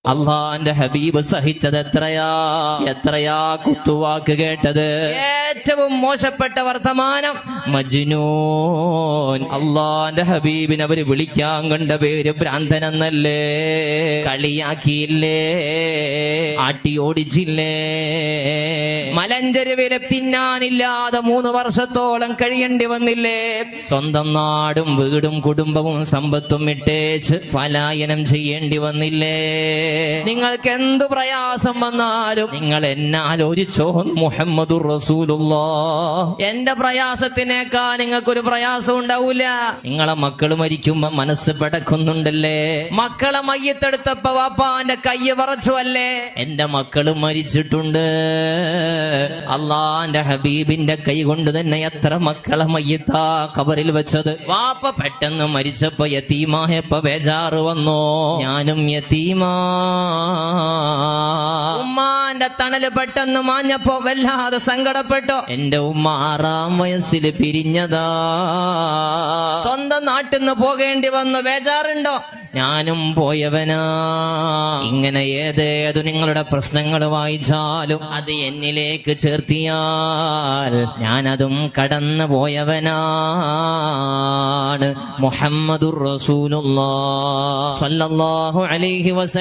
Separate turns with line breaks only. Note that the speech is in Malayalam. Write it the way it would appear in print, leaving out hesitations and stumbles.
അള്ളാന്റെ ഹബീബ് സഹിച്ചത് എത്രയാ കുത്തുവാക്ക് കേട്ടത്. ഏറ്റവും മോശപ്പെട്ട വർത്തമാനം മജ്നൂൻ. അള്ളാന്റെ ഹബീബിനെ അവര് വിളിക്കാൻ കണ്ട പേര് ഭ്രാന്തനെന്നല്ലേ, കളിയാക്കിയില്ലേ, ആട്ടി ഓടിച്ചില്ലേ. മലഞ്ചെരുവിലെ തിന്നാനില്ലാതെ 3 വർഷത്തോളം കഴിയേണ്ടി വന്നില്ലേ. സ്വന്തം നാടും വീടും കുടുംബവും സമ്പത്തും ഇട്ടേച്ച് പലായനം ചെയ്യേണ്ടി വന്നില്ലേ. നിങ്ങൾക്ക് എന്തു പ്രയാസം വന്നാലും നിങ്ങൾ എന്നെ ആലോചിച്ചോ, മുഹമ്മദുർ റസൂലുള്ളാഹ്. എന്റെ പ്രയാസത്തിനേക്കാൾ നിങ്ങൾക്കൊരു പ്രയാസം ഉണ്ടാവൂല. നിങ്ങളെ മക്കള് മരിക്കുമ്പോ മനസ്സ് പിടക്കുന്നുണ്ടല്ലേ. മക്കളെ മയ്യത്തെടുത്തപ്പോ വാപ്പാന്റെ കയ്യ് പറച്ചു അല്ലേ. എന്റെ മക്കള് മരിച്ചിട്ടുണ്ട്. അള്ളാന്റെ ഹബീബിന്റെ കൈ കൊണ്ട് തന്നെ എത്ര മക്കളെ മയ്യത്താ ഖബറിൽ വെച്ചത്. വാപ്പ പെട്ടെന്ന് മരിച്ചപ്പോ യതീമായപ്പോ ബേജാറ് വന്നോ. ഞാനും യതീമാ. ഉമ്മാന്റെ തണല് പെട്ടെന്ന് മാഞ്ഞപ്പോ വല്ലാതെ സങ്കടപ്പെട്ടോ. എന്റെ ഉമ്മ 6-ാം വയസ്സിൽ പിരിഞ്ഞതാ. സ്വന്തം നാട്ടിൽ നിന്ന് പോകേണ്ടി വന്നു. ബേജാറുണ്ടോ? ഞാനും പോയവനാ. ഇങ്ങനെ ഏതേതു നിങ്ങളുടെ പ്രശ്നങ്ങൾ വായിച്ചാലും അത് എന്നിലേക്ക് ചേർത്തിയാൽ ഞാനതും കടന്നു പോയവനാണ്. മുഹമ്മദുർ റസൂലുള്ളാഹി സ്വല്ലല്ലാഹു അലൈഹി വസല്ലം